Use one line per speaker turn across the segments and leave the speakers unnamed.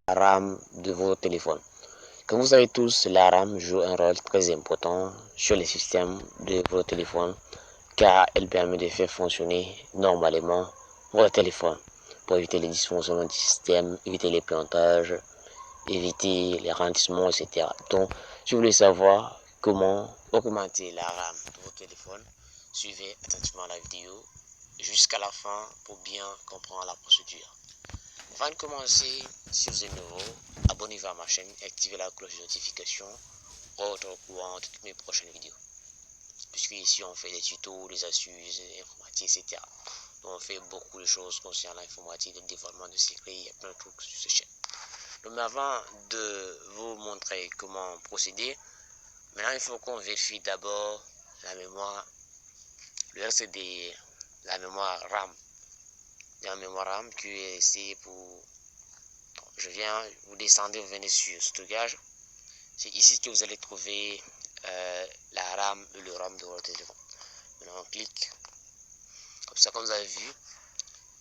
RAM de vos téléphones. Comme vous savez tous, la RAM joue un rôle très important sur les systèmes de vos téléphones car elle permet de faire fonctionner normalement votre téléphone pour éviter les dysfonctionnements du système, éviter les plantages, éviter les ralentissements, etc. Donc, si vous voulez savoir comment augmenter la RAM de votre téléphone, suivez attentivement la vidéo jusqu'à la fin pour bien comprendre la procédure. Avant de commencer, si vous êtes nouveau, abonnez-vous à ma chaîne et activez la cloche de notification pour être au courant de toutes mes prochaines vidéos. Puisque ici on fait des tutos, des astuces informatiques, etc. Donc on fait beaucoup de choses concernant l'informatique, le développement de secrets, il y a plein de trucs sur cette chaîne. Donc avant de vous montrer comment procéder, maintenant il faut qu'on vérifie d'abord la mémoire, le RCD, la mémoire RAM. La mémoire RAM qui est ici pour... vous descendez, vous venez sur stockage. C'est ici que vous allez trouver la RAM et le RAM de votre téléphone. Maintenant on clique. Comme ça, comme vous avez vu,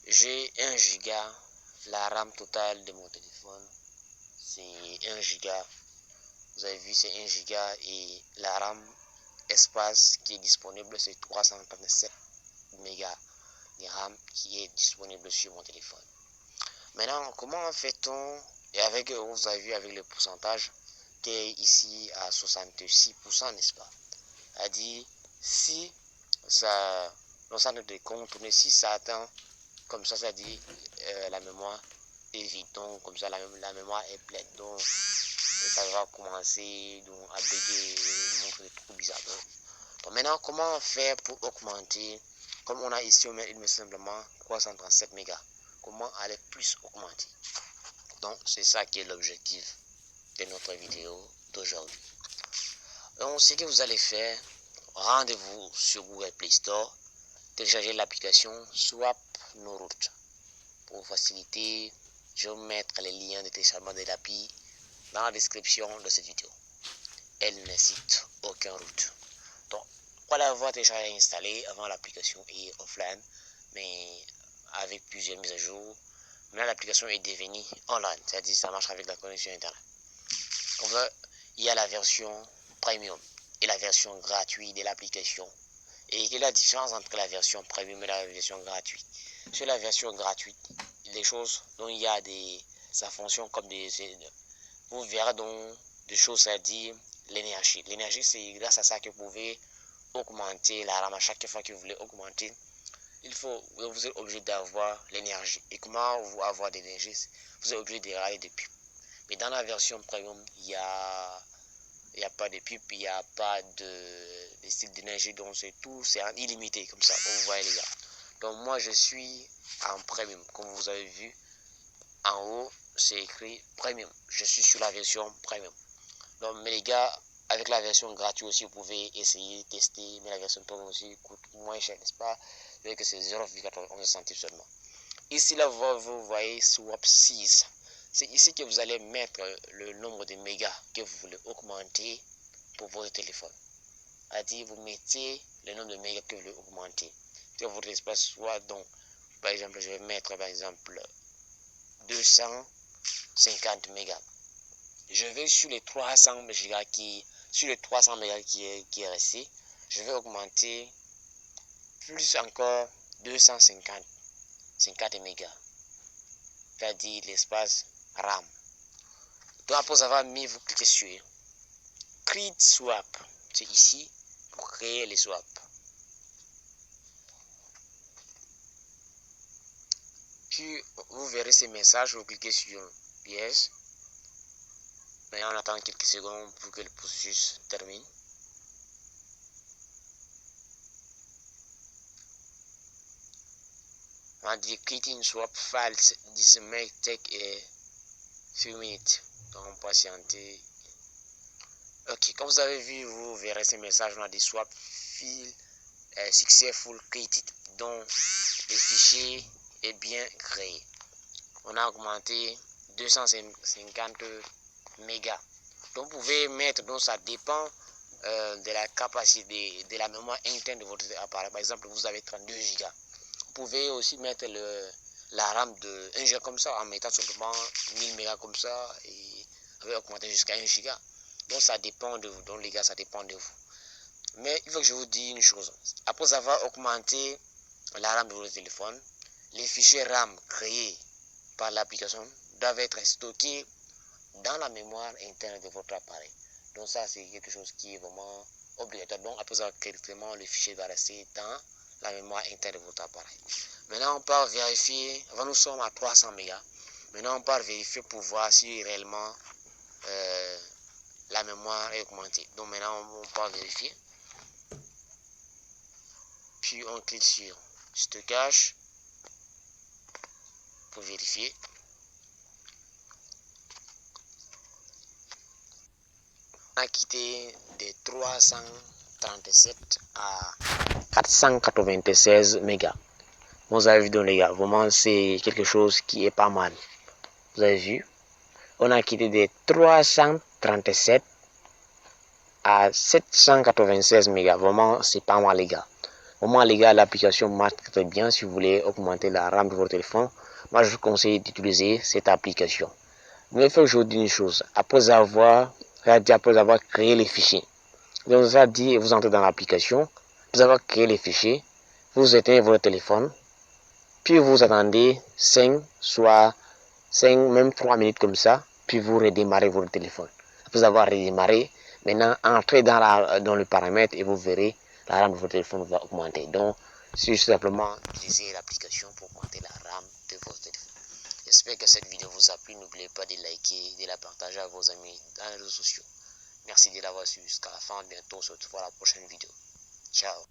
j'ai 1 giga. La RAM totale de mon téléphone, c'est 1 giga. Vous avez vu, c'est 1 giga et la RAM espace qui est disponible, c'est 337 mégas de RAM qui est disponible sur mon téléphone. Maintenant, comment fait-on? Et avec, vous avez vu avec le pourcentage qui est ici à 66%, n'est-ce pas? C'est-à-dire, si ça, l'ensemble de contourner, si ça atteint comme ça dit la mémoire est vide, donc comme ça la mémoire est pleine, donc ça va commencer donc, à bégayer, montrer des trucs bizarres. Donc maintenant, comment faire pour augmenter? Comme on a ici, il met simplement 337 mégas. Comment aller plus augmenter? Donc c'est ça qui est l'objectif de notre vidéo d'aujourd'hui. Donc ce que vous allez faire, rendez-vous sur Google Play Store, téléchargez l'application Swap No Route. Pour faciliter, je vais vous mettre les liens de téléchargement de l'API dans la description de cette vidéo. Elle ne cite aucune route. Donc, pour l'avoir téléchargé et installé avant l'application est offline, mais avec plusieurs mises à jour, maintenant l'application est devenue online, c'est-à-dire ça marche avec la connexion internet. Donc là, il y a la version premium et la version gratuite de l'application. Et quelle est la différence entre la version premium et la version gratuite? Sur la version gratuite, les choses dont il y a ça fonctionne comme vous verrez donc des choses à dire l'énergie. L'énergie, c'est grâce à ça que vous pouvez augmenter la RAM à chaque fois que vous voulez augmenter. Vous êtes obligé d'avoir l'énergie. Et comment vous avoir de l'énergie? Vous êtes obligé de regarder des pubs. Mais dans la version premium, il n'y a pas de pub, il n'y a pas de cycle d'énergie, donc c'est tout, c'est illimité comme ça, vous voyez les gars. Donc moi je suis en premium, comme vous avez vu, en haut c'est écrit premium, je suis sur la version premium. Donc mais les gars, avec la version gratuite aussi, vous pouvez essayer, tester, mais la version premium aussi coûte moins cher, n'est-ce pas? Vous voyez que c'est 0,91 centimes seulement. Ici là, vous voyez Swap 6. C'est ici que vous allez mettre le nombre de mégas que vous voulez augmenter pour votre téléphone. C'est-à-dire, vous mettez le nombre de mégas que vous voulez augmenter. Que votre espace soit donc, par exemple, je vais mettre par exemple 250 mégas. Je vais sur les 300 mégas qui est resté, je vais augmenter plus encore 250 mégas. C'est-à-dire l'espace RAM. Donc après avoir mis, vous cliquez sur Create Swap. C'est ici pour créer les swaps. Puis vous verrez ces messages, vous cliquez sur Yes. Maintenant on attend quelques secondes pour que le processus termine. On dit Creating Swap Files. This may take a few minutes. Donc patientez. Ok, comme vous avez vu, vous verrez ces messages. On a des swap files successful created. Donc le fichier est bien créé. On a augmenté 250 mégas. Donc vous pouvez mettre, donc ça dépend de la capacité de la mémoire interne de votre appareil. Par exemple, vous avez 32 gigas. Vous pouvez aussi mettre la RAM de 1 Go comme ça, en mettant simplement 1000 mégas comme ça, et avait augmenté jusqu'à 1 Go. Donc ça dépend de vous, donc les gars, ça dépend de vous. Mais il faut que je vous dise une chose. Après avoir augmenté la RAM de votre téléphone, les fichiers RAM créés par l'application doivent être stockés dans la mémoire interne de votre appareil. Donc ça, c'est quelque chose qui est vraiment obligatoire. Donc après avoir créé le fichier va rester dans la mémoire interne de votre appareil. Maintenant, on peut vérifier. Avant, nous sommes à 300 mégas. Maintenant, on peut vérifier pour voir si réellement la mémoire est augmentée. Donc maintenant, on peut vérifier. Puis on clique sur stockage pour vérifier. On a quitté de 337 à 496 mégas. Vous avez vu donc les gars, vraiment c'est quelque chose qui est pas mal. Vous avez vu, on a quitté de 337 à 796 mégas. Vraiment c'est pas mal les gars. Vraiment les gars, l'application marche très bien. Si vous voulez augmenter la RAM de votre téléphone, moi je vous conseille d'utiliser cette application. Mais il faut que je vous dise une chose. Après avoir créé les fichiers, donc ça dit, vous entrez dans l'application, après avoir créé les fichiers, vous éteignez votre téléphone, puis vous attendez 5, soit 5, même 3 minutes comme ça, puis vous redémarrez votre téléphone. Après avoir redémarré, maintenant entrez dans le paramètre et vous verrez la RAM de votre téléphone va augmenter. Donc, c'est simplement utiliser l'application pour augmenter la RAM de votre téléphone. J'espère que cette vidéo vous a plu. N'oubliez pas de liker, de la partager à vos amis dans les réseaux sociaux. Merci de l'avoir suivi jusqu'à la fin. Bientôt, on se retrouve à la prochaine vidéo. Ciao.